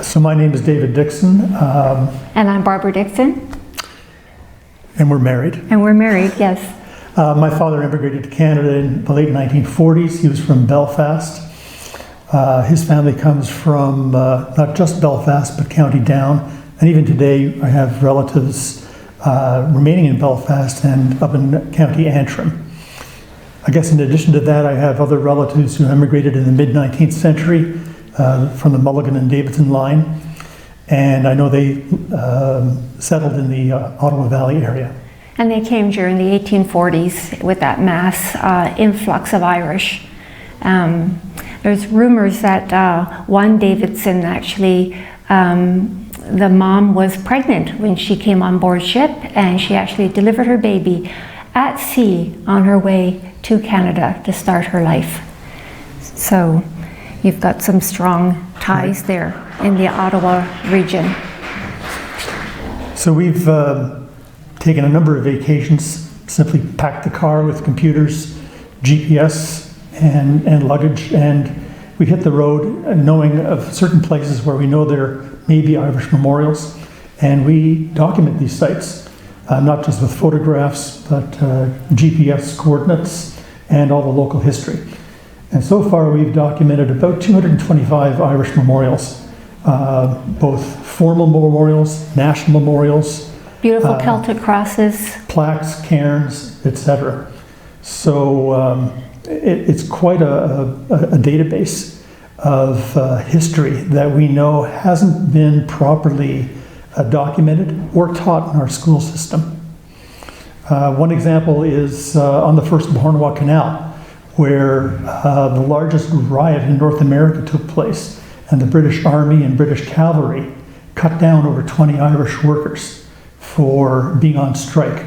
So my name is David Dickson. And I'm Barbara Dickson. And we're married. And we're married, yes. My father immigrated to Canada in the late 1940s. He was from Belfast. His family comes from not just Belfast, but County Down. And even today, I have relatives remaining in Belfast and up in County Antrim. I guess in addition to that, I have other relatives who immigrated in the mid-19th century from the Mulligan and Davidson line. And I know they settled in the Ottawa Valley area. And they came during the 1840s with that mass influx of Irish. There's rumors that one Davidson actually, the mom was pregnant when she came on board ship, and she actually delivered her baby at sea on her way to Canada to start her life. So you've got some strong ties there in the Ottawa region. So we've taken a number of vacations, simply packed the car with computers, GPS, and luggage, and we hit the road knowing of certain places where we know there may be Irish memorials, and we document these sites, not just with photographs, but GPS coordinates and all the local history. And so far we've documented about 225 Irish memorials, both formal memorials, national memorials, beautiful Celtic crosses, plaques, cairns, etc. So it's quite a database of history that we know hasn't been properly documented or taught in our school system. One example is on the first Beauharnois Canal, where the largest riot in North America took place, and the British Army and British Cavalry cut down over 20 Irish workers for being on strike.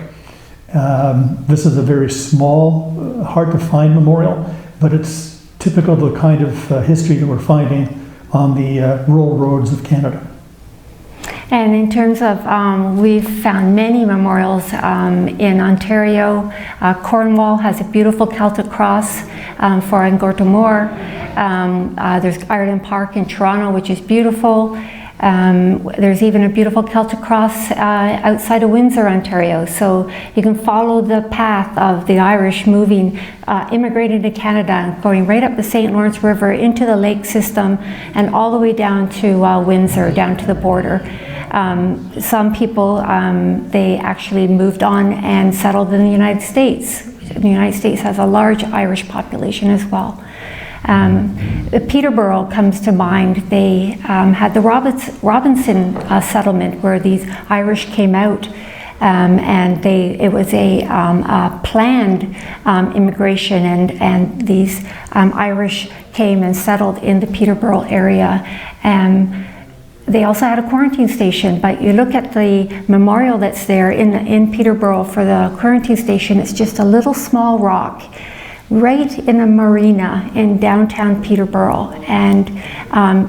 This is a very small, hard to find memorial, but it's typical of the kind of history that we're finding on the rural roads of Canada. And in terms of, we've found many memorials in Ontario. Cornwall has a beautiful Celtic cross for Angortamore. There's Ireland Park in Toronto, which is beautiful. There's even a beautiful Celtic cross outside of Windsor, Ontario. So you can follow the path of the Irish moving, immigrating to Canada, and going right up the St. Lawrence River into the lake system and all the way down to Windsor, down to the border. Some people, they actually moved on and settled in the United States. The United States has a large Irish population as well. Peterborough comes to mind. They had the Robinson settlement where these Irish came out, and it was a planned immigration, and these Irish came and settled in the Peterborough area. They also had a quarantine station, but you look at the memorial that's there in Peterborough for the quarantine station, it's just a little small rock right in a marina in downtown Peterborough, and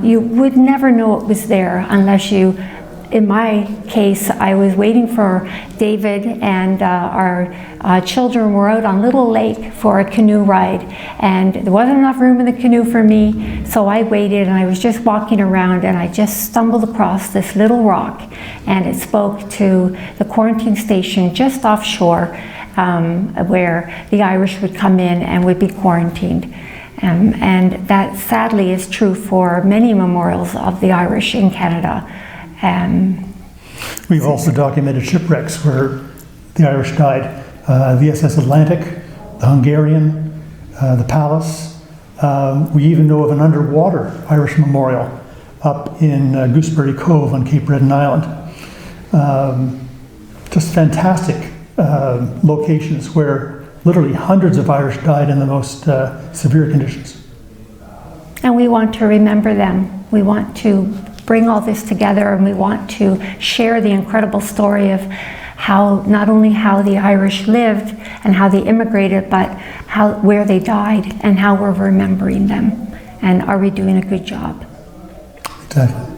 you would never know it was there unless you, in my case, I was waiting for David, and our children were out on Little Lake for a canoe ride, and there wasn't enough room in the canoe for me, so I waited, and I was just walking around, and I just stumbled across this little rock, and it spoke to the quarantine station just offshore, where the Irish would come in and would be quarantined. And that sadly is true for many memorials of the Irish in Canada. We've also documented shipwrecks where the Irish died. The SS Atlantic, the Hungarian, the Pallas. We even know of an underwater Irish memorial up in Gooseberry Cove on Cape Breton Island. Just fantastic locations where literally hundreds of Irish died in the most severe conditions. And we want to remember them. We want to bring all this together, and we want to share the incredible story of how, not only how the Irish lived and how they immigrated, but where they died and how we're remembering them. And are we doing a good job? Exactly.